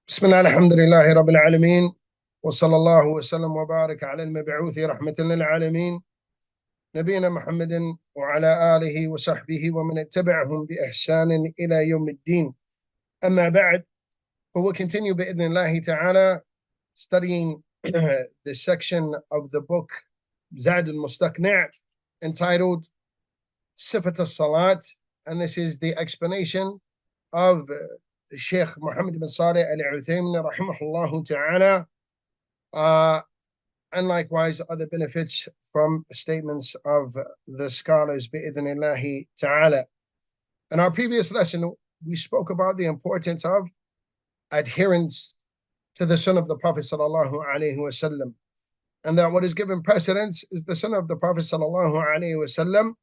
بسم الله الحمد لله رب العالمين وصلى الله وسلم وبارك على المبعوث رحمة للعالمين نبينا محمد وعلى آله وصحبه ومن اتبعهم بإحسان إلى يوم الدين. أما بعد, we will continue بإذن الله تعالى studying the section of the book Zad al-Mustaqni' entitled Sifat al-Salat, and this is the explanation of Sheikh Muhammad bin Salih al-Uthaymin rahimahullah ta'ala, and likewise other benefits from statements of the scholars bi'idhnillahi ta'ala. In our previous lesson, we spoke about the importance of adherence to the Sunnah of the Prophet sallallahu alaihi wasallam, and that what is given precedence is the Sunnah of the Prophet sallallahu alaihi wasallam.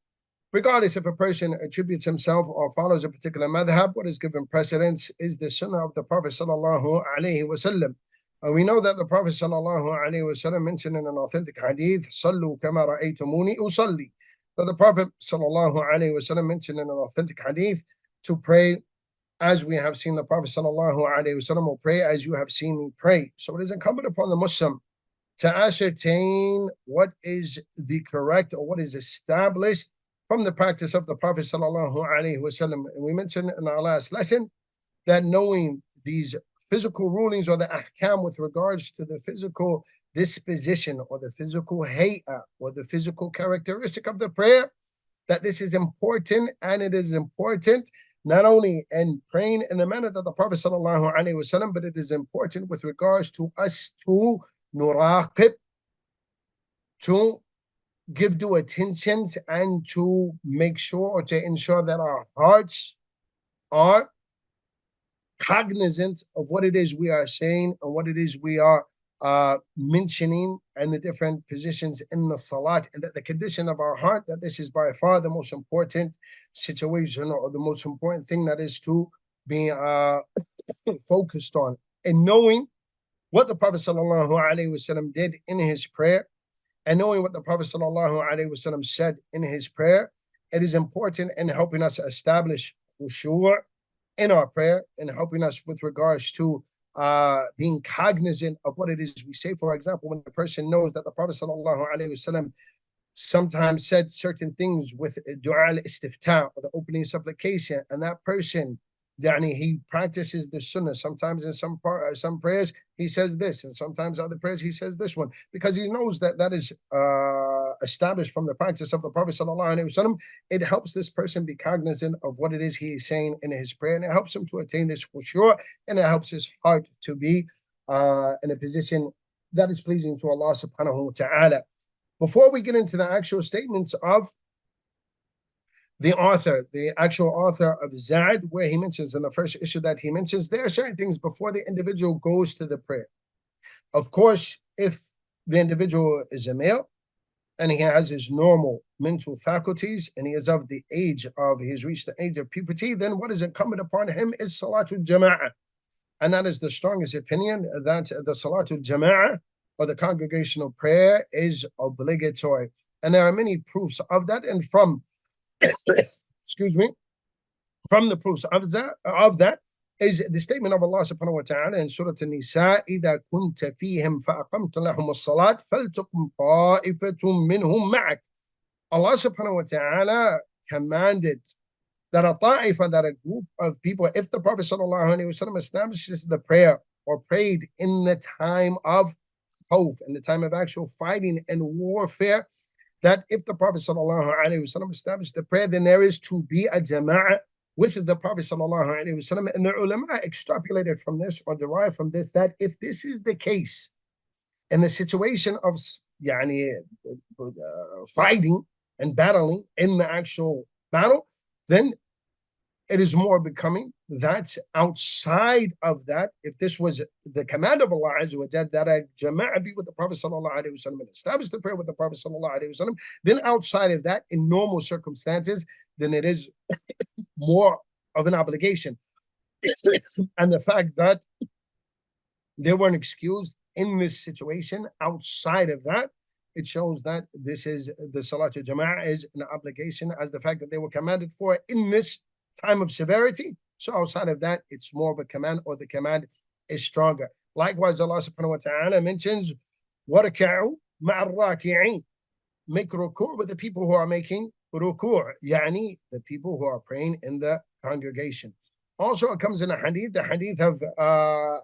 Regardless if a person attributes himself or follows a particular madhab, what is given precedence is the Sunnah of the Prophet sallallahu alaihi wasallam. And we know that the Prophet sallallahu alaihi wasallam mentioned in an authentic hadith, "Sallu kama ra'aytumuni usalli." That the Prophet sallallahu alaihi wasallam mentioned in an authentic hadith to pray as we have seen the Prophet sallallahu alaihi wasallam, or pray as you have seen me pray. So it is incumbent upon the Muslim to ascertain what is the correct or what is established from the practice of the Prophet sallallahu alaihi wasallam. And we mentioned in our last lesson that knowing these physical rulings or the ahkam with regards to the physical disposition or the physical hay'ah or the physical characteristic of the prayer, that this is important, and it is important not only in praying in the manner that the Prophet sallallahu alaihi wasallam, but it is important with regards to us to nuraqib, to give due attention and to make sure or to ensure that our hearts are cognizant of what it is we are saying and what it is we are mentioning and the different positions in the salat, and that the condition of our heart, that this is by far the most important situation or the most important thing that is to be focused on. And knowing what the Prophet sallallahu alaihi wasallam did in his prayer, and knowing what the Prophet sallallahu alaihi wasallam said in his prayer, it is important in helping us establish khushu' in our prayer, and helping us with regards to being cognizant of what it is we say. For example, when a person knows that the Prophet sallallahu alaihi wasallam sometimes said certain things with dua al-istiftah, or the opening supplication, and that person, he practices the sunnah. Sometimes in some prayers he says this, and sometimes other prayers he says this one, because he knows that that is established from the practice of the Prophet sallallahu alaihi wasallam. It helps this person be cognizant of what it is he is saying in his prayer, and it helps him to attain this khushu', and it helps his heart to be in a position that is pleasing to Allah subhanahu wa ta'ala. Before we get into the actual statements of the author, the actual author of Zad, where he mentions in the first issue that he mentions, there are certain things before the individual goes to the prayer. Of course, if the individual is a male and he has his normal mental faculties and he is of the age of, he's reached the age of puberty, then what is incumbent upon him is Salatul Jama'ah. And that is the strongest opinion, that the Salatul Jama'ah, or the congregational prayer, is obligatory. And there are many proofs of that, and from excuse me, from the proofs of that is the statement of Allah subhanahu wa ta'ala in Surah An-Nisa, إِذَا كُنْتَ فِيهِمْ فَأَقَمْتَ لَهُمُ الصَّلَاةِ فَلْتَقُمْ طَائِفَةٌ مِّنْهُمْ مَعَكَ. Allah subhanahu wa ta'ala commanded that a ta'ifa, that a group of people, if the Prophet sallallahu alaihi wasallam establishes the prayer or prayed in the time of khawf, in the time of actual fighting and warfare, that if the Prophet sallallahu alaihi wasallam established the prayer, then there is to be a jama'ah with the Prophet sallallahu alaihi wasallam. And the ulama extrapolated from this, or derived from this, that if this is the case in the situation of fighting and battling in the actual battle, then it is more becoming that outside of that, if this was the command of Allah Azza wa Jalla, that a jama'ah be with the Prophet sallallahu alaihi wasallam and establish the prayer with the Prophet sallallahu alaihi wasallam, then outside of that, in normal circumstances, then it is more of an obligation. And the fact that they weren't excused in this situation outside of that, it shows that this is the Salatul Jama'ah is an obligation, as the fact that they were commanded for in this time of severity. So outside of that, it's more of a command, or the command is stronger. Likewise, Allah subhanahu wa ta'ala mentions, وَرَكَعُوا مَعَ الرَّاكِعِينَ. Make ruku' with the people who are making ruku', yani the people who are praying in the congregation. Also, it comes in a hadith, the hadith of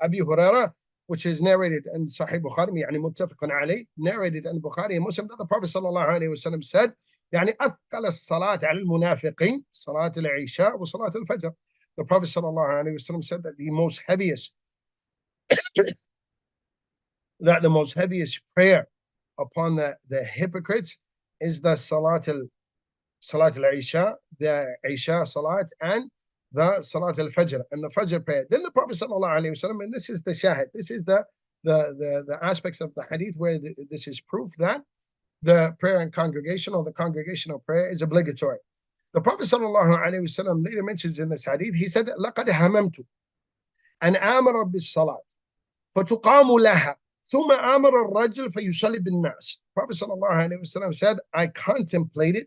Abi Hurairah, which is narrated in Sahih Bukhari, yani muttafaqun alayh, narrated in Bukhari and Muslim, that the Prophet sallallahu alayhi wa sallam said, يعني أثقل الصلاة على المنافقين صلاة العشاء وصلاة الفجر. The Prophet sallallahu alayhi wa sallam said that the most heaviest prayer upon the hypocrites is the Salat al-Isha, the Isha Salat, and the Salat al-Fajr, and the Fajr prayer. Then the Prophet sallallahu alayhi wa sallam, and this is the shahid, this is the aspects of the hadith where this is proof that the prayer in congregation or the congregational prayer is obligatory. The Prophet sallallahu alayhi wa sallam later mentions in this hadith, he said, لَقَدْ هَمَمْتُ أَنْ آمَرَ بِالصَّلَاةِ فَتُقَامُ لَهَا ثُمَّ آمَرَ الرَّجُلُ فَيُصَلِّي بِالنَّاسِ. Prophet sallallahu alayhi wa sallam said, I contemplated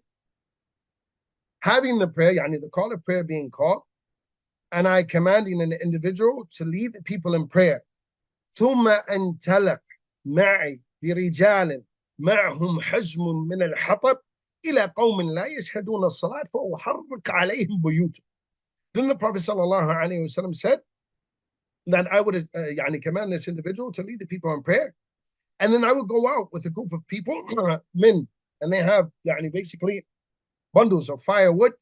having the prayer, yani the call of prayer being called, and I commanding an individual to lead the people in prayer. ثُمَّ أَنْتَلَقْ مَعِي بِرِجَالٍ معهم حزم من الحطب إلى قوم لا يشهدون الصلاة فأحرق عليهم بيوتهم. Then the Prophet sallallahu alayhi wa sallam said that I would command this individual to lead the people in prayer, and then I would go out with a group of people, men, and they have basically bundles of firewood,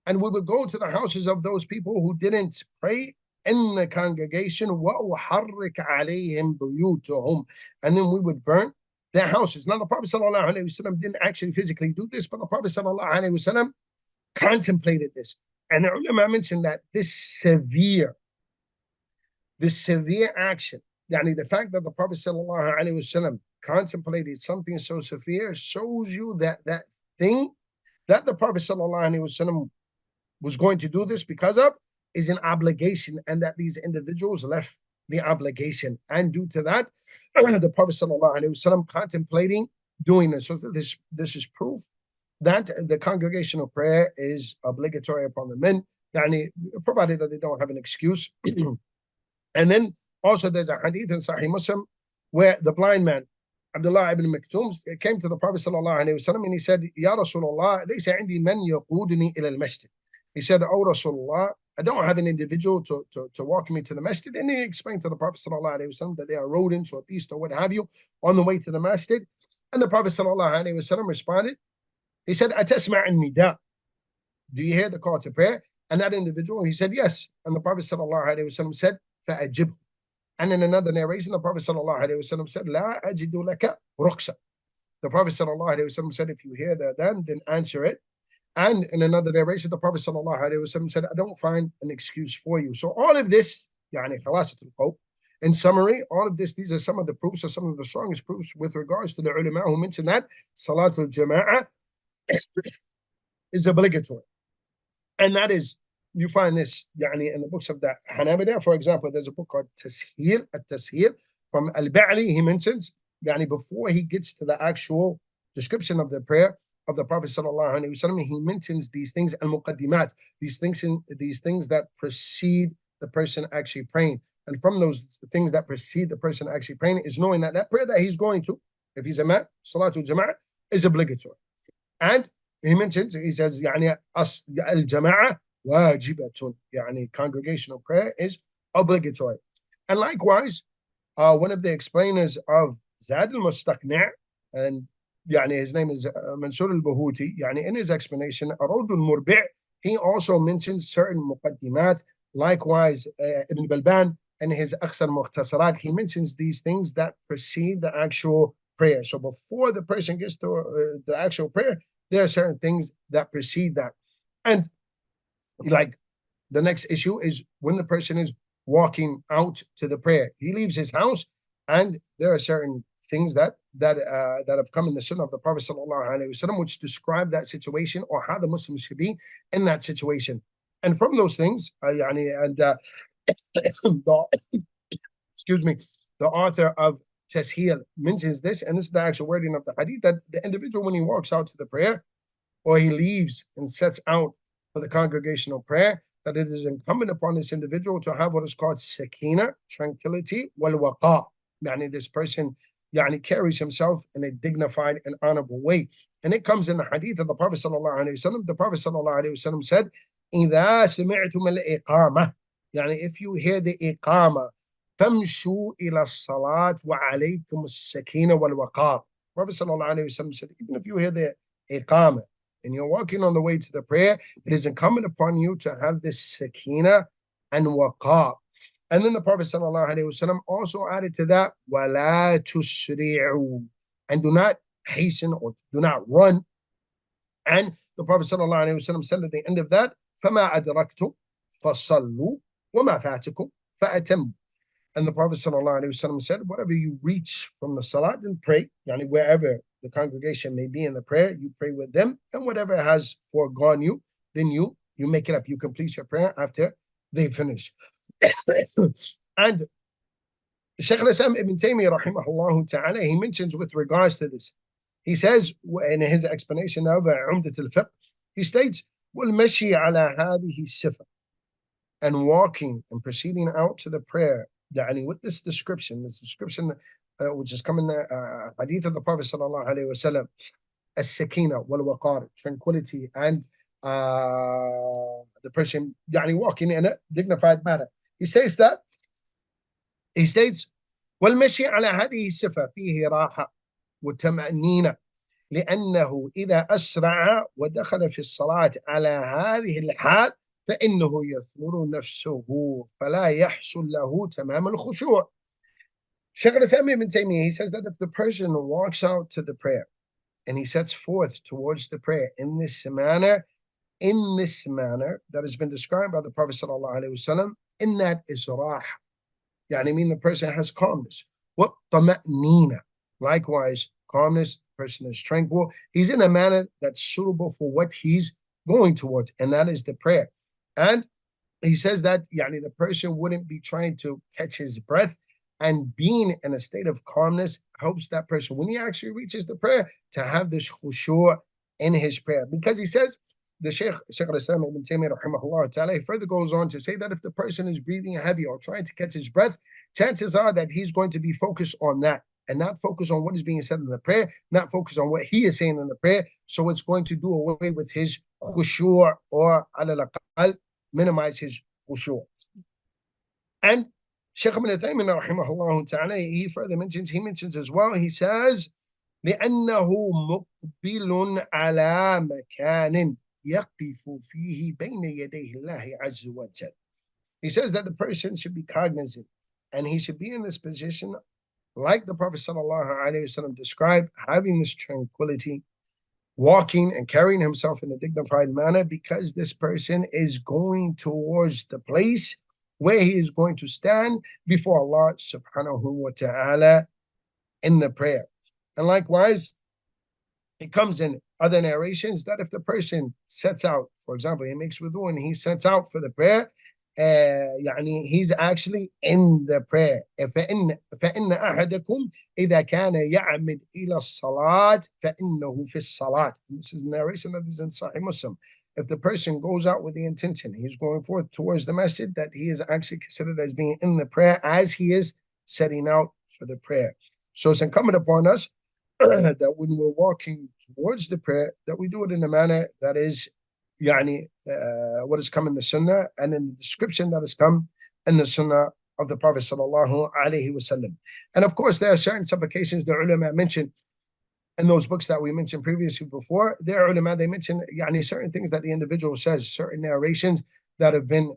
and we would go to the houses of those people who didn't pray in the congregation, وَأُحَرِّكَ عَلَيْهِمْ بُيُوتُهُمْ, and then we would burn their houses. Now, the Prophet sallallahu alayhi wa sallam didn't actually physically do this, but the Prophet sallallahu alayhi wa sallam contemplated this. And the ulama mentioned that this severe action, the fact that the Prophet sallallahu alayhi wa sallam contemplated something so severe, shows you that thing that the Prophet sallallahu alayhi wa sallam was going to do this because of is an obligation, and that these individuals left the obligation. And due to that, the Prophet sallallahu alaihi wasallam contemplating doing this. So this is proof that the congregational prayer is obligatory upon the men, provided that they don't have an excuse. And then also there's a hadith in Sahih Muslim where the blind man, Abdullah ibn Maktoum, came to the Prophet sallallahu alaihi wasallam and he said, Ya Rasulullah, laysa indi man yaquduni ila al-masjid. He said, Oh Rasulullah, I don't have an individual to walk me to the masjid. And he explained to the Prophet sallallahu alaihi wasallam that they are rodents or beasts or what have you on the way to the masjid. And the Prophet sallallahu alaihi wasallam responded, he said, Atasma' an-nida. Do you hear the call to prayer? And that individual, he said, yes. And the Prophet sallallahu alaihi wasallam said, فَأَجِبْهُ. And in another narration, the Prophet sallallahu alaihi wasallam said, لَا أَجِدُ لَكَ رُخْصَةً. The Prophet sallallahu alaihi wasallam said, if you hear the adhan, then answer it. And in another narration, the Prophet sallallahu alaihi wasallam said, I don't find an excuse for you. So all of this, in summary, all of this, these are some of the proofs, or some of the strongest proofs with regards to the ulama who mentioned that Salatul Jama'ah is obligatory. And that is, you find this in the books of the Hanabila. For example, there's a book called Tasheel, At-Tasheel, from Al-Ba'li. He mentions, before he gets to the actual description of the prayer of the Prophet sallallahu alaihi wasallam, he mentions these things, al-muqaddimat, these things that precede the person actually praying. And from those things that precede the person actually praying is knowing that that prayer that he's going to, if he's a man, Salatul Jama'ah, is obligatory. And he mentions, he says, al-Jama'ah wajibatun, congregational prayer is obligatory. And likewise, one of the explainers of Zad al-Mustaqni', and his name is Mansur al-Bahuti, in his explanation, Arud al-Murbi', he also mentions certain muqaddimat. Likewise, Ibn Balban, in his Aksar Mukhtasarat, he mentions these things that precede the actual prayer. So before the person gets to the actual prayer, there are certain things that precede that. And like the next issue is when the person is walking out to the prayer. He leaves his house, and there are certain things that have come in the Sunnah of the Prophet sallallahu alaihi wasallam, which describe that situation or how the Muslims should be in that situation. And from those things, excuse me, the author of Tasheel mentions this, and this is the actual wording of the hadith, that the individual, when he walks out to the prayer, or he leaves and sets out for the congregational prayer, that it is incumbent upon this individual to have what is called sakīnah, tranquility, waqār. Yani this person carries himself in a dignified and honorable way. And it comes in the hadith of the Prophet sallallahu alaihi wasallam. The Prophet sallallahu alaihi wasallam said, إِذَا سَمِعْتُمُ الْإِقَامَةِ, if you hear the iqāmah, فَامْشُوا إِلَى الصَّلَاةِ وَعَلَيْكُمُ السَّكِينَةُ وَالْوَقَارِ. Prophet sallallahu alaihi wasallam said, even if you hear the iqāmah and you're walking on the way to the prayer, it is incumbent upon you to have this sakīnah and waqār. And then the Prophet ﷺ also added to that, وَلَا تُسْرِعُوا, and do not hasten or do not run. And the Prophet ﷺ said at the end of that, فَمَا أَدْرَكْتُمْ فَصَلُّوا وَمَا فَاتَكُمْ فَأَتِمُّوا. And the Prophet ﷺ said, whatever you reach from the salat, then pray. Wherever the congregation may be in the prayer, you pray with them. And whatever has foregone you, then you make it up. You complete your prayer after they finish. And Shaykh al-Islam ibn Taymiyyah rahimahullah ta'ala, he mentions with regards to this, he says in his explanation of Umdat al-Fiqh, he states, وَالْمَشِي عَلَى هَذِهِ الصِّفَةِ, and walking and proceeding out to the prayer, with this description which is coming in the hadith of the Prophet sallallahu alaihi wasallam, as-sakīnah wal-waqār, tranquility, and the person walking in a dignified manner. He states, والمشي على هذه الصفة فيه راحة وطمأنينة لأنه إذا أسرع ودخل في الصلاة على هذه الحال فإنه يثمر نفسه فلا يحصل له تمام الخشوع. Shaykh al-Islam ibn Taymiyyah, he says that if the person walks out to the prayer and he sets forth towards the prayer in this manner that has been described by the Prophet sallallahu alaihi wasallam, in that is raah. The person has calmness. What tama'nina? Likewise, calmness, the person is tranquil. He's in a manner that's suitable for what he's going towards, and that is the prayer. And he says that the person wouldn't be trying to catch his breath, and being in a state of calmness helps that person, when he actually reaches the prayer, to have this khushu' in his prayer. Because he says, the Shaykh al-Islam ibn Taymiyyah rahimahullah ta'ala, he further goes on to say that if the person is breathing heavy or trying to catch his breath, chances are that he's going to be focused on that and not focus on what is being said in the prayer, not focus on what he is saying in the prayer. So it's going to do away with his khushu' or ala al-aqal, minimize his khushu'. And Shaykh ibn Taymiyyah rahimahullah ta'ala, he further mentions as well, he says, لأنه مقبل على مكان يقف فيه بين يديه الله عز وجل. He says that the person should be cognizant and he should be in this position like the Prophet sallallahu alaihi wasallam described, having this tranquility, walking and carrying himself in a dignified manner, because this person is going towards the place where he is going to stand before Allah subhanahu wa ta'ala in the prayer. And likewise, it comes in other narrations that if the person sets out, for example, he makes wudu and he sets out for the prayer, he's actually in the prayer. فإن أحدكم إذا كان يعمد إلى الصلاة فإنه في الصلاة. This is a narration that is in Sahih Muslim. If the person goes out with the intention, he's going forth towards the masjid, that he is actually considered as being in the prayer as he is setting out for the prayer. So it's incumbent upon us that when we're walking towards the prayer, that we do it in a manner that is what has come in the Sunnah and in the description that has come in the Sunnah of the Prophet sallallahu alaihi wasallam. And of course, there are certain supplications the ulama mentioned in those books that we mentioned previously before. There are ulama, they mention certain things that the individual says, certain narrations that have been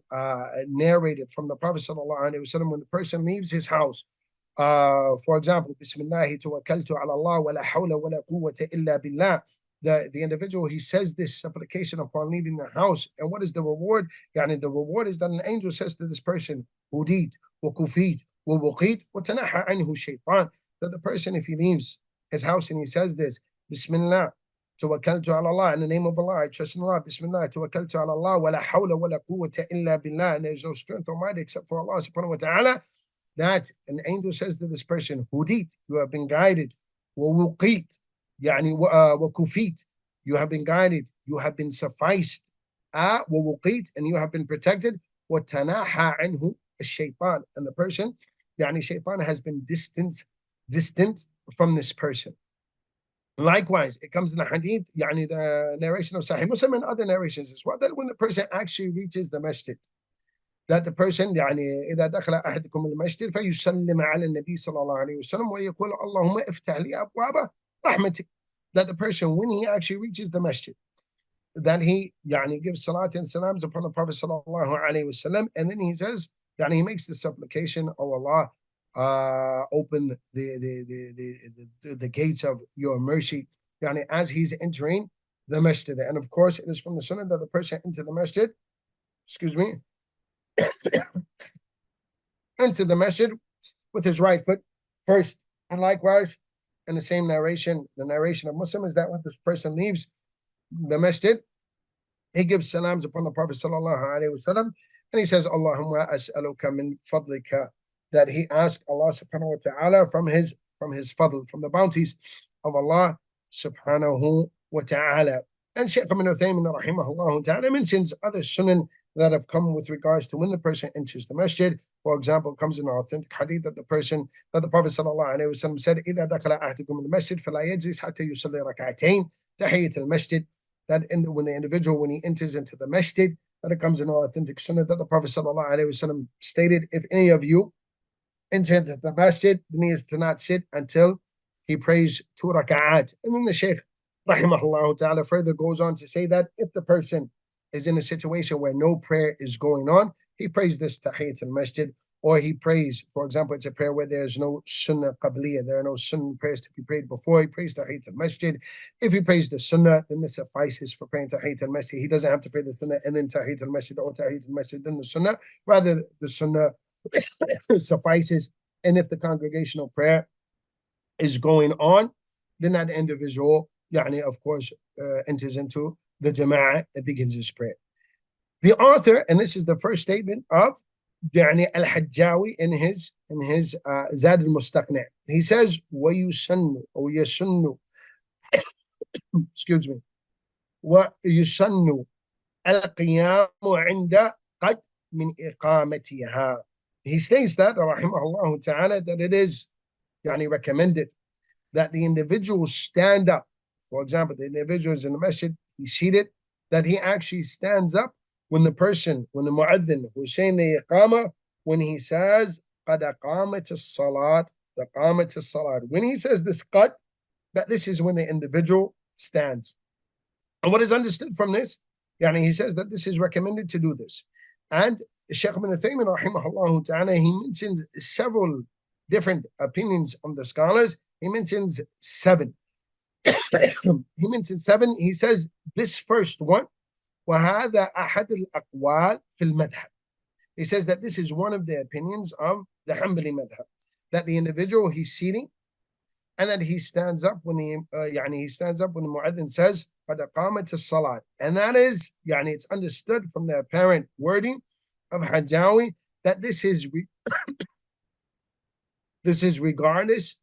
narrated from the Prophet sallallahu alaihi wasallam when the person leaves his house. For example, Bismillahi tawakkaltu ala Allah wa la hawla wa la quwwata illa billah. The individual, he says this supplication upon leaving the house. And what is the reward? The reward is that an angel says to this person, Hudit, wa kufit, wa waqit, wa tanaha anhu shaytan. That the person, if he leaves his house and he says this, Bismillah, tawakkaltu ala Allah, in the name of Allah, I trust in Allah, Bismillah, tawakkaltu ala Allah, wa la hawla wa la quwwata illa billah, and there's no strength or might except for Allah subhanahu wa ta'ala, that an angel says to this person, Hudit, you have been guided, wa wuqit, wa kufit, you have been guided, you have been sufficed, ووقيت, and you have been protected. وتناحى عنه الشيطان, and the person, يعني shaitan has been distant from this person. Likewise, it comes in the hadith, يعني the narration of Sahih Muslim and other narrations as well, that when the person actually reaches the masjid, that the person يعني إذا دخل أحدكم المسجد فيسلم على النبي صلى الله عليه وسلم ويقول اللهم افتح لي أبواب رحمتك. That the person, when he actually reaches the masjid, that he يعني gives salat and salams upon the Prophet صلى الله عليه وسلم, and then he says, يعني he makes the supplication, oh Allah, open the gates of your mercy, يعني as he's entering the masjid. And of course, it is from the Sunnah that the person enter the masjid, excuse me, into the masjid with his right foot first. And likewise, in the same narration, the narration of Muslim is that when this person leaves the masjid, he gives salams upon the Prophet sallallahu alaihi wasallam, and he says, Allahumma as'aluka min fadlika, that he asked Allah subhanahu wa ta'ala from his fadl, from the bounties of Allah subhanahu wa ta'ala. And Shaykh ibn Uthaymin rahimahullah ta'ala mentions other sunan that have come with regards to when the person enters the masjid. For example, it comes in an authentic hadith that the Prophet sallallahu alaihi wasallam said, إِذَا دَخَلَ أَحْدُكُمُ الْمَسْجِدِ فَلَا يَجْلِسْ حَتَّى يُصَلِّي رَكْعَتَيْنِ تَحِيَّةَ الْمَسْجِدِ. That when the individual, when he enters into the masjid, that it comes in an authentic sunnah that the Prophet sallallahu alaihi wasallam stated, if any of you enter into the masjid, then he is to not sit until he prays 2 rak'at. And then the Shaykh rahimahullah ta'ala further goes on to say that if the person is in a situation where no prayer is going on, he prays this tahiyyat al-masjid, or he prays, for example, it's a prayer where there's no sunnah qabliyah, there are no sunnah prayers to be prayed before, he prays tahiyyat al-masjid. If he prays the sunnah, then this suffices for praying tahiyyat al-masjid. He doesn't have to pray the sunnah and then tahiyyat al-masjid, or tahiyyat al-masjid then the sunnah. Rather, the sunnah suffices. And if the congregational prayer is going on, then that individual, yani, of course, enters into the jama'ah and begins his prayer. The author, and this is the first statement of يعني al-Hajjawi in his Zad al-Mustaqni', he says, وَيُسَنُّ or يَسُنُّ excuse me, وَيُسَنُّ الْقِيَامُ عِنْدَ قَدْ مِنْ إِقَامَتِهَا. He states that, rahimahullah ta'ala, that it is يعني recommended that the individual stand up. For example, the individual is in the masjid, he's seated, that he actually stands up when the mu'adhin who's saying the iqāmah, when he says, قَدْ أَقَامَتِ الصَّلَاةِ, قَامَتِ الصَّلَاةِ. When he says this qad, that this is when the individual stands. And what is understood from this, yani he says that this is recommended to do this. And Shaykh ibn Uthaymin rahimahullah ta'ala, he mentions several different opinions of the scholars. He mentions 7. He says this first one, وهذا أحد الأقوال في المذهب. He says that this is one of the opinions of the Hanbali madhab, that the individual, he's seating, and that he stands up when the mu'adhin says قد قامت الصلاة. And that is, it's understood from the apparent wording of Hajjawi that this is regardless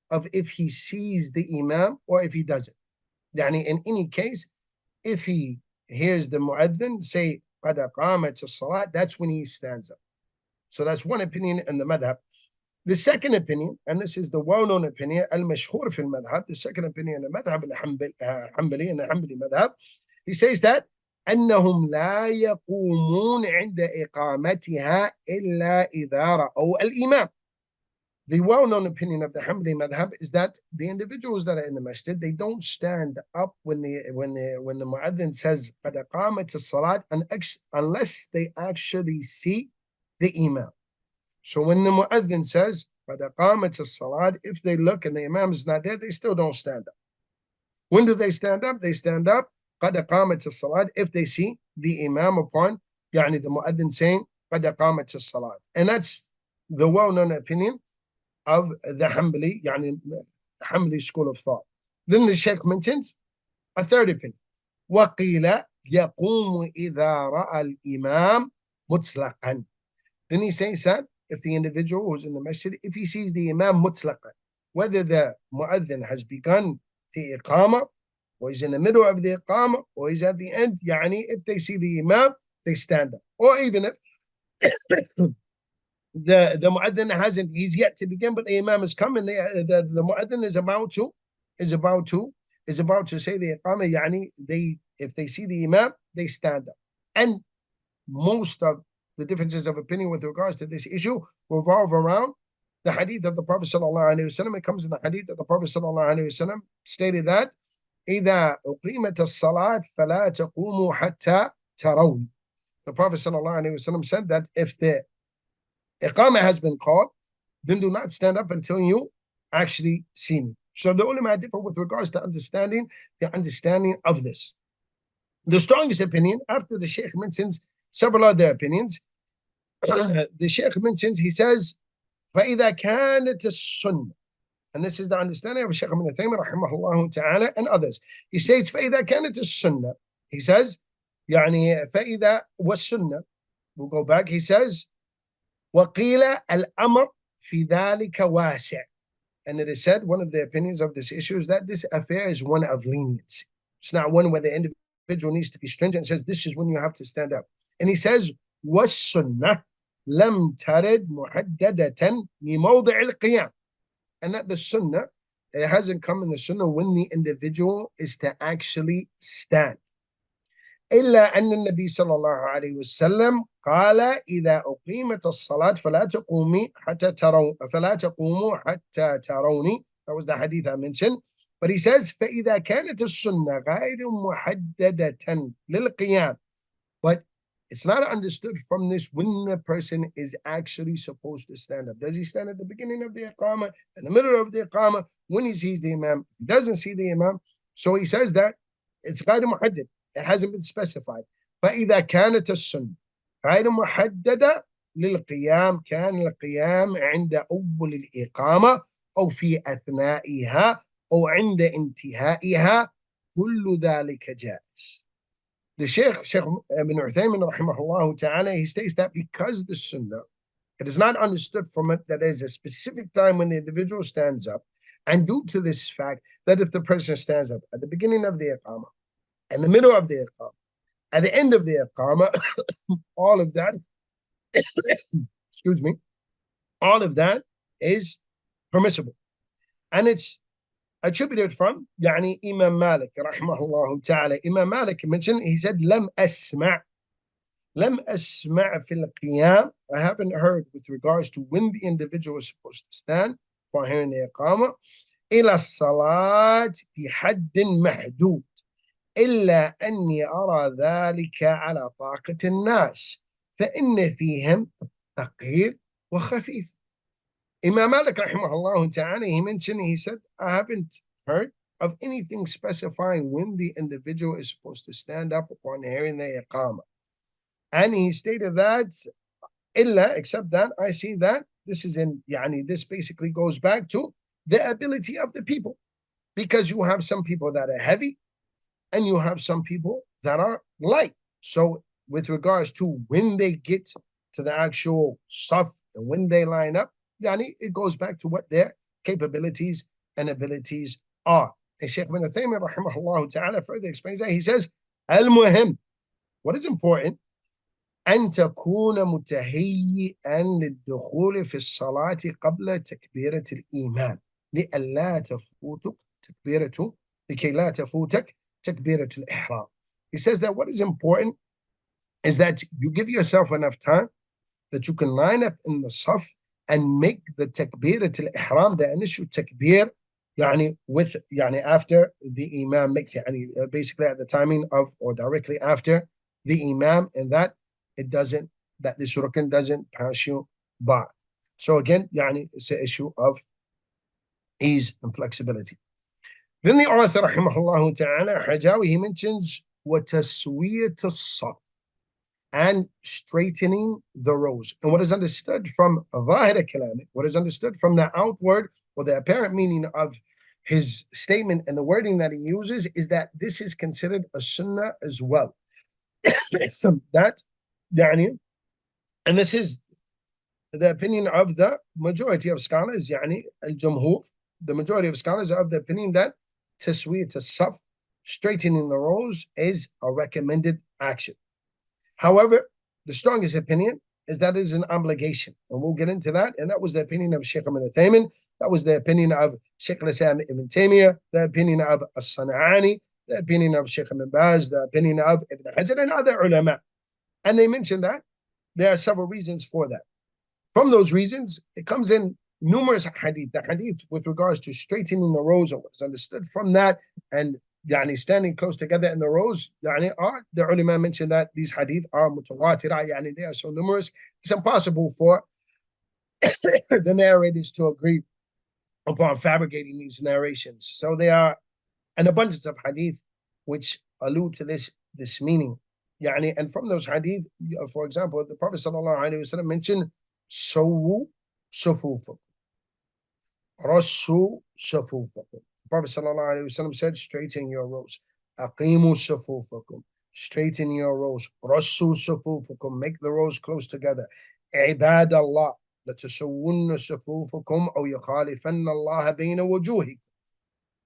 of if he sees the imam or if he doesn't. In any case, if he hears the mu'adhin say قَدْ قَامَتِ الصَّلَاةِ, that's when he stands up. So that's one opinion in the madhab. The second opinion, and this is the well-known opinion, al-mashhur fi al-madhab, the second opinion in the madhab al-Hanbali, in the Hanbali madhab, he says that أنهم لا يقومون عند إقامتها إلا إذا رأوا الإمام. The well-known opinion of the Hanbali madhab is that the individuals that are in the masjid, they don't stand up when the mu'adhin says قَدْ قَامَتِ الصَّلَاةِ unless they actually see the imam. So when the mu'adhin says قَدْ قَامَتِ الصَّلَاةِ, if they look and the imam is not there, they still don't stand up. When do they stand up? They stand up قَدْ قَامَتِ الصَّلَاةِ if they see the imam upon the mu'adhin saying قَدْ قَامَتِ الصَّلَاةِ. And that's the well-known opinion of the Hanbali school of thought. Then the Shaykh mentions a third opinion. وَقِيلَ يَقُومُ إِذَا رَأَى الْإِمَامِ مُطْلَقًا. Then he says that if the individual who's in the masjid, if he sees the imam mutlaqan, whether the mu'adhin has begun the iqāmah or he's in the middle of the iqāmah, or he's at the end. Yani, if they see the imam, they stand up. Or even if the mu'adhin hasn't, he's yet to begin, but the imam is coming. The mu'adhin is about to say the iqāmah. Yani, if they see the imam, they stand up. And most of the differences of opinion with regards to this issue revolve around the hadith of the Prophet sallallahu alaihi wasallam. It comes in the hadith that the Prophet sallallahu alaihi wasallam stated that إذا أقيمت الصلاة فلا تقوموا حتى ترون. The Prophet sallallahu alaihi wasallam said that if the iqāmah has been called, then do not stand up until you actually see me. So the ulama differ with regards to the understanding of this. The strongest opinion, after the Shaykh mentions several other opinions, the Shaykh mentions, he says, فَإِذَا كَانَتِ السُّنَّةِ, and this is the understanding of Shaykh ibn Taymiyyah rahimahullah ta'ala and others. He says, فَإِذَا كَانَتِ السُّنَّةِ, he says, يعني فَإِذَا وَالسُّنَّةِ, we'll go back, he says, وَقِيلَ الْأَمْرُ فِي ذَلِكَ وَاسِعٌ, and it is said, one of the opinions of this issue is that this affair is one of leniency. It's not one where the individual needs to be stringent and says, this is when you have to stand up. And he says, وَالسُّنَّةِ لَمْ تَرِدْ مُحَدَّدَةً لِمَوْضِعِ الْقِيَامِ, and that the sunnah, it hasn't come in the sunnah when the individual is to actually stand. إلا أن النبي صلى الله عليه وسلم قال إذا أقيمت الصلاة فلا تقوموا حتى تروني. That was the hadith I mentioned. But he says فإذا كانت السنة غير محددة للقيام. But it's not understood from this when the person is actually supposed to stand up. Does he stand at the beginning of the iqāmah, in the middle of the iqāmah, when he sees the imam? He doesn't see the imam. So he says that it's غير محدد. It hasn't been specified. فإذا كانت السنة غير محددة للقيام كان القيام عند أول الإقامة أو في أثنائها أو عند انتهائها كل ذلك جائز. The Shaykh ibn Uthaymin rahimahullah ta'ala, he states that because the sunnah, it is not understood from it that there is a specific time when the individual stands up, and due to this fact that if the person stands up at the beginning of the iqamah, in the middle of the iqamah, at the end of the iqamah, all of that, excuse me, all of that is permissible. And it's attributed from Imam Malik rahimahullah ta'ala. Imam Malik mentioned, he said, لم أسمع في القيام, I haven't heard with regards to when the individual is supposed to stand for hearing the iqamah, إلى الصلاة بحد محدود إلا أني أرى ذلك على طاقة الناس فإن فيهم ثقيل وخفيف. Imam Malik rahimahullah ta'ala, he mentioned, he said, I haven't heard of anything specifying when the individual is supposed to stand up upon hearing the iqamah. And he stated that, illa, except that, I see that this is this basically goes back to the ability of the people. Because you have some people that are heavy, and you have some people that are light. So with regards to when they get to the actual saf and when they line up, it goes back to what their capabilities and abilities are. And Shaykh ibn Taymiyyah rahimahullah ta'ala further explains that. He says, Al-muhim, what is important, أن تكون متهيئا للدخول في الصلاة قبل تكبيرة الإيمان لئلا تفوتك تكبيرة لكي لا تفوتك تكبيرة الإحرام. He says that what is important is that you give yourself enough time that you can line up in the saf and make the takbirat al-ihram, the initial takbir, with after the imam makes basically at the timing of or directly after the imam, and that this rukn doesn't pass you by. So again, it's an issue of ease and flexibility. Then the author rahimahullah ta'ala Hajawi, he mentions وَتَسْوِيَةَ الصَّفْ, and straightening the rows. And what is understood from ظاهر كلامه, what is understood from the outward or the apparent meaning of his statement and the wording that he uses, is that this is considered a sunnah as well. So that, and this is the opinion of the majority of scholars, al-jumhur, the majority of scholars are of the opinion that taswiyat as-saf, straightening the rows is a recommended action. However, the strongest opinion is that it is an obligation, and we'll get into that. And that was the opinion of Sheikh Ibn Uthaymin. That was the opinion of Sheikh al-Islam Ibn Taymiyyah, the opinion of As-San'ani, the opinion of Sheikh Ibn Baz, the opinion of Ibn Hajar, and other ulama. And they mentioned that there are several reasons for that. From those reasons, it comes in numerous hadith. The hadith with regards to straightening the rows and what is understood from that, and standing close together in the rows, are the ulama mentioned that these hadith are mutawatira, they are so numerous, it's impossible for the narrators to agree upon fabricating these narrations. So there are an abundance of hadith which allude to this meaning. And from those hadith, for example, the Prophet ﷺ mentioned Sawu Sufufakum. Rassu Sufufakum. The Prophet ﷺ said, straighten your rows. Aqimu Sufufakum. Straighten your rows. Rassu Sufufakum. Make the rows close together. Ibadallah. لتسون صفوفكم أو يخالفن الله بين وجوهكم.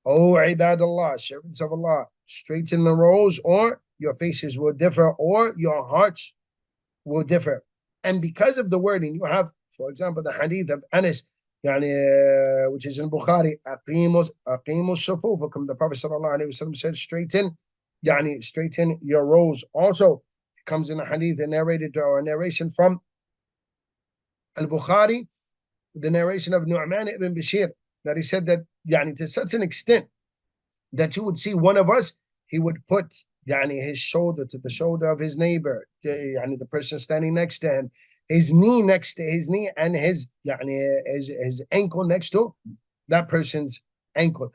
O Ibadallah, servants of Allah, straighten the rows, or your faces will differ, or your hearts will differ. And because of the wording, you have, for example, the hadith of Anas, which is in Bukhari, aqimus sufufakum. The Prophet ﷺ said, straighten your rows. Also, it comes in a hadith, a narration from Al-Bukhari, the narration of Nu'man ibn Bashir, that he said that to such an extent that you would see one of us, he would put his shoulder to the shoulder of his neighbor, the person standing next to him, his knee next to his knee, and his ankle next to that person's ankle.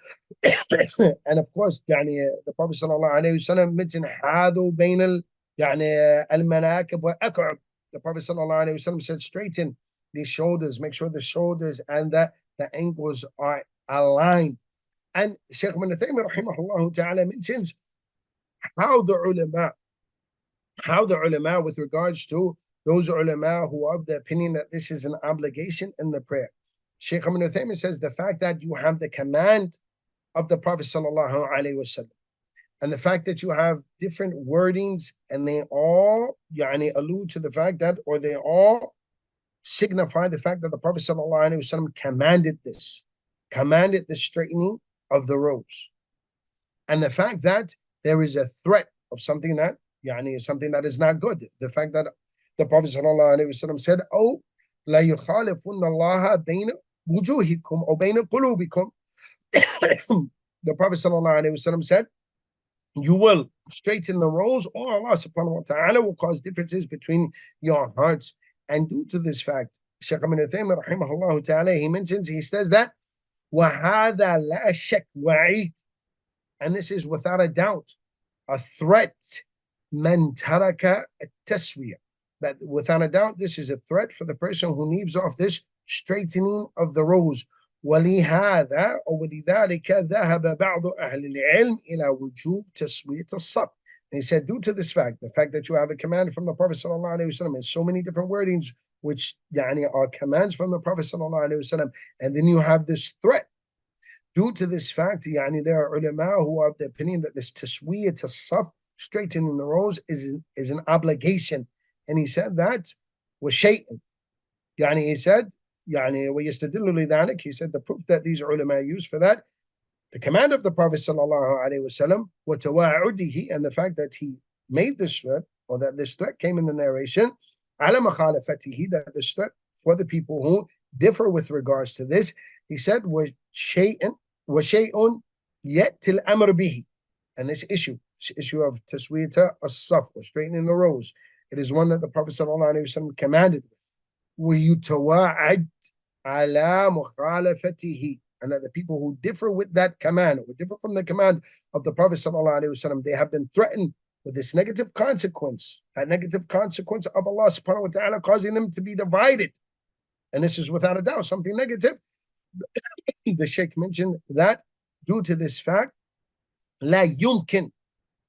And of course, the Prophet ﷺ mentioned hadu bain al-manakib wa aq'ab. The Prophet ﷺ said, straighten the shoulders, make sure the shoulders and the ankles are aligned. And Shaykh Ibn Uthaymin rahimahullah ta'ala mentions how the ulama with regards to those ulama who are of the opinion that this is an obligation in the prayer. Shaykh Ibn Uthaymin says the fact that you have the command of the Prophet sallallahu alaihi wasallam, and the fact that you have different wordings, and they all allude to the fact that, or they all signify the fact that the Prophet ﷺ commanded the straightening of the rows, and the fact that there is a threat of something that something that is not good. The fact that the Prophet ﷺ said, "Oh, la yukhalifunna Allah bayna wujuhikum or bayna qulubikum." The Prophet ﷺ said, you will straighten the rows, or Allah subhanahu wa ta'ala will cause differences between your hearts. And due to this fact, Shaykh Ibn Uthaymin rahimahullah ta'ala, he says that وَهَذَا لَا شَكْ وَعِيد, and this is without a doubt a threat, مَنْ تَرَكَ التَّسْوِيَةِ, that without a doubt this is a threat for the person who leaves off this straightening of the rows. ولهذا أو ولذلك ذهب بعض أهل العلم إلى وجوب تسوية الصف. And he said, due to this fact, the fact that you have a command from the Prophet ﷺ and so many different wordings which are commands from the Prophet ﷺ, and then you have this threat. Due to this fact, there are ulama who are of the opinion that this taswiyat as-saf, straightening the rows, is an obligation. And he said that was shay'an. He said, ويستدل لذلك, he said the proof that these ulama use for that, the command of the Prophet sallallahu alaihi wasallam, وتواعده, and the fact that he made this threat, or that this threat came in the narration, على مخالفته, that this threat for the people who differ with regards to this, he said وشيء يأتي الأمر به, and this issue of taswiyata as-saf, or straightening the rows, it is one that the Prophet sallallahu alaihi wasallam commanded with. وَيُتَوَاعَدْ عَلَى مُخَالَفَتِهِ, and that the people who differ with that command, or differ from the command of the Prophet ﷺ, they have been threatened with this negative consequence, that negative consequence of Allah subhanahu wa ta'ala causing them to be divided. And this is without a doubt something negative. The Sheikh mentioned that due to this fact, لا يمكن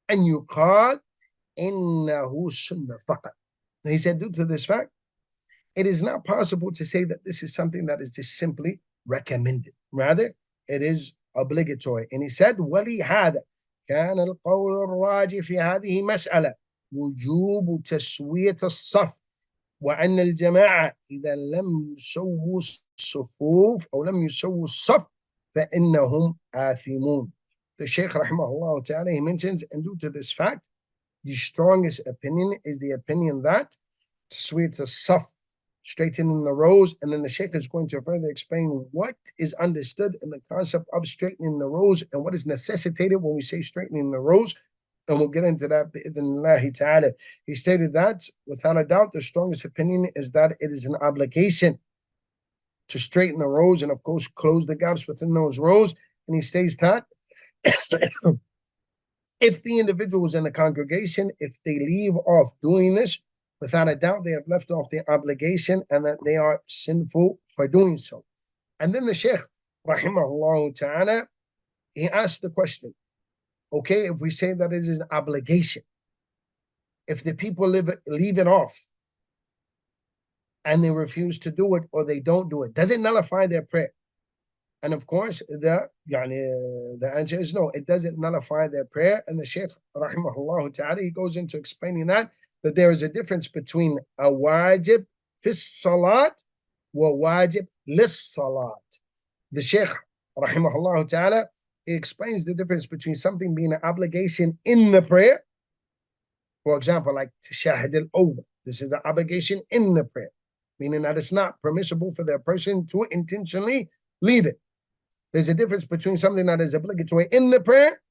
أن يقال إنه سنة فقط. He said, due to this fact, it is not possible to say that this is something that is just simply recommended. Rather, it is obligatory. And he said, وَلِهَذَا كان القول الراجح في هذه مسألة وجوب تسوية الصف وأن الجماعة إذا لم يسووا الصفوف أو لم يسووا الصف فإنهم آثمون. The Shaykh rahimahullah ta'ala, he mentions, and due to this fact, the strongest opinion is the opinion that tasweet as-saf, straightening the rows, and then the Shaykh is going to further explain what is understood in the concept of straightening the rows and what is necessitated when we say straightening the rows. And we'll get into that bi'idhnillahi ta'ala. He stated that, without a doubt, the strongest opinion is that it is an obligation to straighten the rows and, of course, close the gaps within those rows. And he states that if the individuals in the congregation, if they leave off doing this, without a doubt, they have left off the obligation and that they are sinful for doing so. And then the Shaykh, rahimahullah ta'ala, he asked the question, okay, if we say that it is an obligation, if the people leave it off and they refuse to do it or they don't do it, does it nullify their prayer? And of course, the answer is no, it doesn't nullify their prayer. And the Shaykh, rahimahullah ta'ala, he goes into explaining that there is a difference between a wajib fis salat wa wajib lis salat. The Shaykh, rahimahullah ta'ala, he explains the difference between something being an obligation in the prayer. For example, like tashahhud al-awwal. This is the obligation in the prayer, meaning that it's not permissible for the person to intentionally leave it. There's a difference between something that is obligatory in the prayer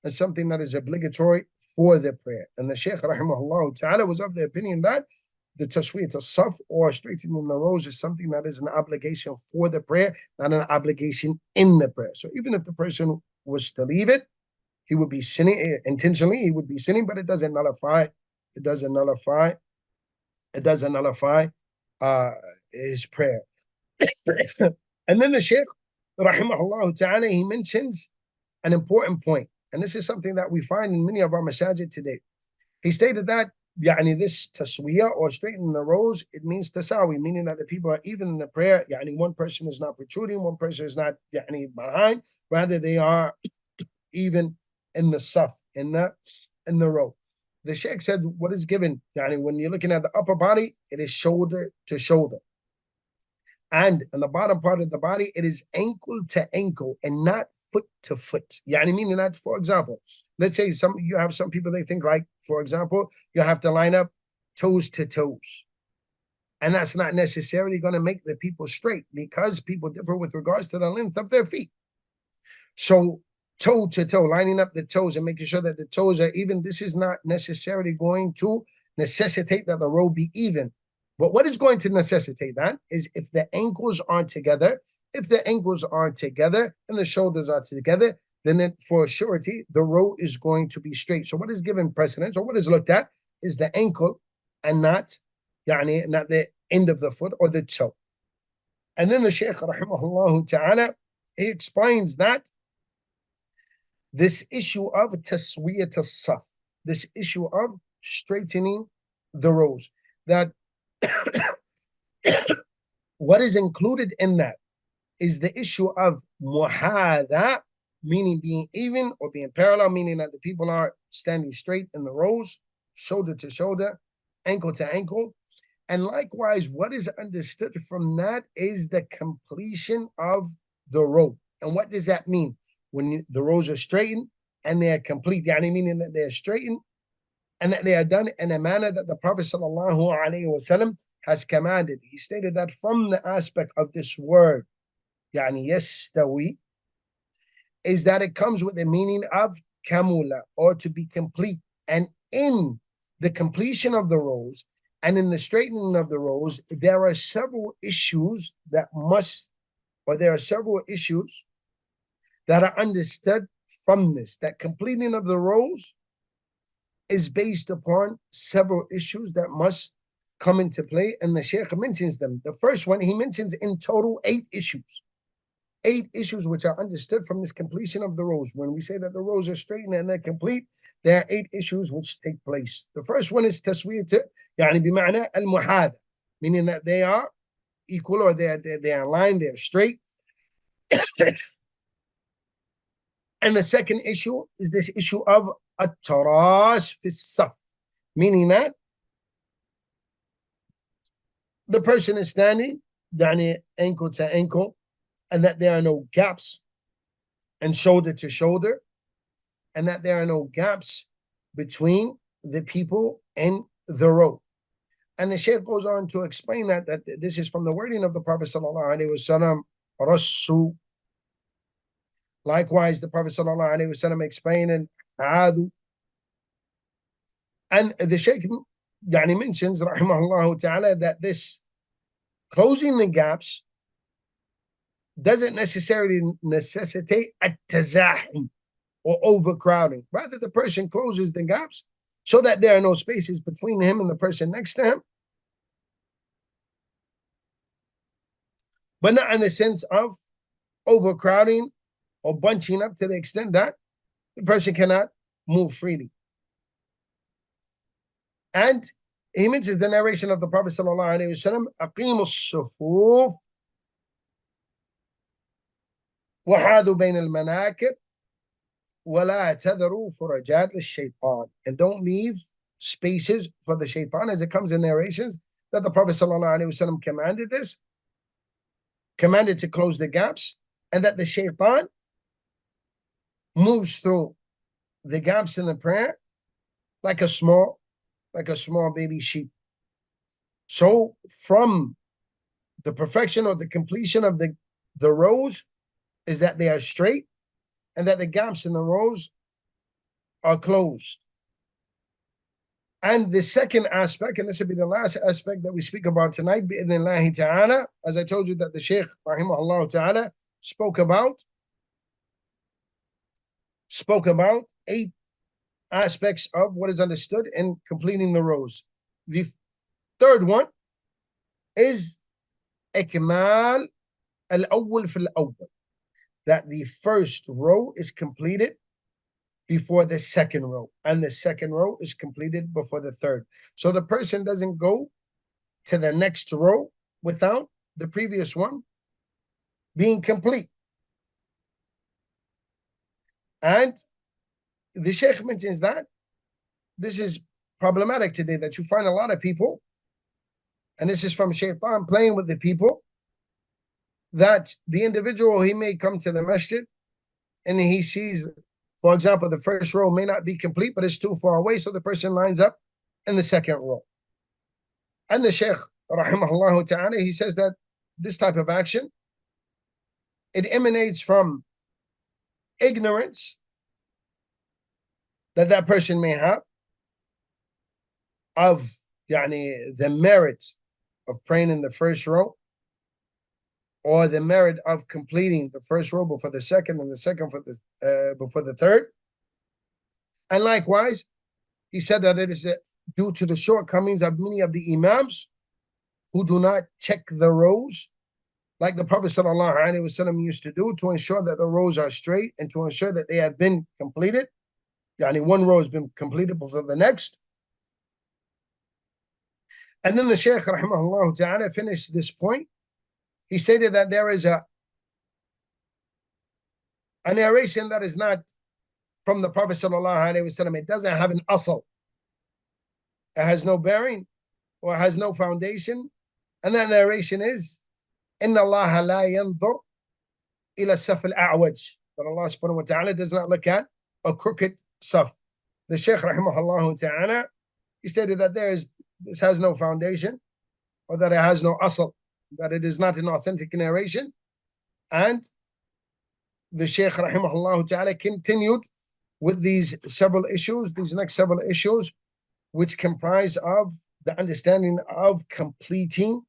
and something that is obligatory for the prayer. And the Shaykh, rahimahullah ta'ala, was of the opinion that the tasweet as-saf, or straightening the rows, is something that is an obligation for the prayer, not an obligation in the prayer. So even if the person was to leave it, he would be sinning intentionally, he would be sinning, but it doesn't nullify his prayer. And then the Shaykh, rahimahullah ta'ala, he mentions an important point, and this is something that we find in many of our masajid today. He stated that this taswiyah, or straightening the rows, it means tasawi, meaning that the people are even in the prayer. One person is not protruding, one person is not behind, rather they are even in the saf, in the row. The Shaykh said what is given, when you're looking at the upper body, it is shoulder to shoulder. And in the bottom part of the body, it is ankle to ankle and not foot to foot. Meaning that, for example, let's say you have some people, they think like, for example, you have to line up toes to toes. And that's not necessarily going to make the people straight, because people differ with regards to the length of their feet. So toe to toe, lining up the toes and making sure that the toes are even, this is not necessarily going to necessitate that the row be even. But what is going to necessitate that is if the ankles are together, and the shoulders are together, then for surety, the row is going to be straight. So what is given precedence, or what is looked at, is the ankle and not the end of the foot or the toe. And then the Shaykh, rahimahullah ta'ala, he explains that this issue of taswiyat as-saf, this issue of straightening the rows, that what is included in that is the issue of muhada, meaning being even or being parallel, meaning that the people are standing straight in the rows, shoulder to shoulder, ankle to ankle. And likewise, what is understood from that is the completion of the row. And what does that mean? When the rows are straightened and they are complete, meaning that they are straightened and that they are done in a manner that the Prophet ﷺ has commanded. He stated that from the aspect of this word, yastawi, is that it comes with the meaning of kamula, or to be complete. And in the completion of the rows and in the straightening of the rows, there are several issues that are understood from this, that completing of the rows is based upon several issues that must come into play, and the Shaykh mentions them. The first one, he mentions in total 8 issues. 8 issues which are understood from this completion of the rows. When we say that the rows are straightened and they're complete, there are 8 issues which take place. The first one is taswiyat, bima'na al-muhada, meaning that they are equal, or they are aligned, they are straight. And the second issue is this issue of at-taras fi saf, meaning that the person is standing, ankle to ankle, and that there are no gaps, and shoulder to shoulder, and that there are no gaps between the people in the row. And the Shaykh goes on to explain that this is from the wording of the Prophet sallallahu alaihi wasallam, rasu. Likewise, the Prophet sallallahu alaihi wasallam explained in adu. And the Shaykh mentions, rahimahullah ta'ala, that this closing the gaps doesn't necessarily necessitate at-tazahum, or overcrowding. Rather, the person closes the gaps so that there are no spaces between him and the person next to him, but not in the sense of overcrowding or bunching up to the extent that the person cannot move freely. And he mentions the narration of the Prophet sallallahu alaihi wasallam, "Aqimu as-sufuf wahadu bain al-manakib wala tadharu furajat al-shaytan," and don't leave spaces for the shaitan, as it comes in narrations that the Prophet sallallahu alaihi wasallam commanded to close the gaps, and that the shaitan moves through the gaps in the prayer like a small baby sheep. So from the perfection or the completion of the rows is that they are straight, and that the gaps in the rows are closed. And the second aspect, and this will be the last aspect that we speak about tonight, bi'idhnillahi ta'ala, as I told you that the Shaykh, rahimahullah ta'ala, spoke about 8 aspects of what is understood in completing the rows. The third one is ikmal al-awwal fil awwal, that the first row is completed before the second row, and the second row is completed before the third. So the person doesn't go to the next row without the previous one being complete. And the Shaykh mentions that this is problematic today, that you find a lot of people, and this is from shaitan playing with the people, that the individual, he may come to the masjid and he sees, for example, the first row may not be complete, but it's too far away, so the person lines up in the second row. And the Shaykh, rahimahullah ta'ala, he says that this type of action, it emanates from ignorance that person may have of the merit of praying in the first row, or the merit of completing the first row before the second, and the second before the third. And likewise, he said that it is due to the shortcomings of many of the imams who do not check the rows like the Prophet sallallahu alaihi wasallam used to do, to ensure that the rows are straight and to ensure that they have been completed. One row has been completed before the next. And then the Shaykh, rahimahullah ta'ala, finished this point. He stated that there is a narration that is not from the Prophet sallallahu alaihi wasallam. It doesn't have an asl. It has no bearing or has no foundation. And that narration is, Inna Allah la yanzur ila saf al-a'waj, that Allah subhanahu wa ta'ala does not look at a crooked saf. The Shaykh, rahimahullah ta'ala, he stated that this has no foundation, or that it has no asl, that it is not an authentic narration. And the Shaykh, rahimahullah ta'ala, continued with these next several issues, which comprise of the understanding of completing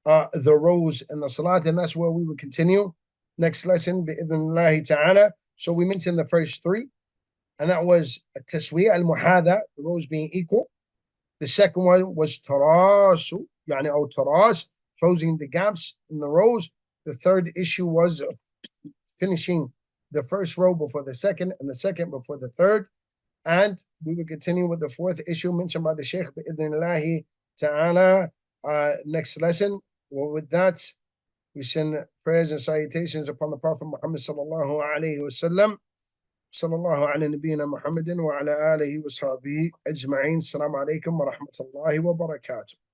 the rows in the salat, and that's where we will continue next lesson, bi'idhnillahi ta'ala. So we mentioned the first 3, and that was taswi' al-muhada, the rows being equal. The second one was tarasu, or taras, closing the gaps in the rows. The third issue was finishing the first row before the second, and the second before the third. And we will continue with the fourth issue mentioned by the Shaykh, bi'idhnillahi ta'ala, next lesson. Well, with that, we send prayers and salutations upon the Prophet Muhammad sallallahu alaihi wasallam. صلى الله على نبينا محمد وعلى آله وصحبه أجمعين. السلام عليكم ورحمة الله وبركاته.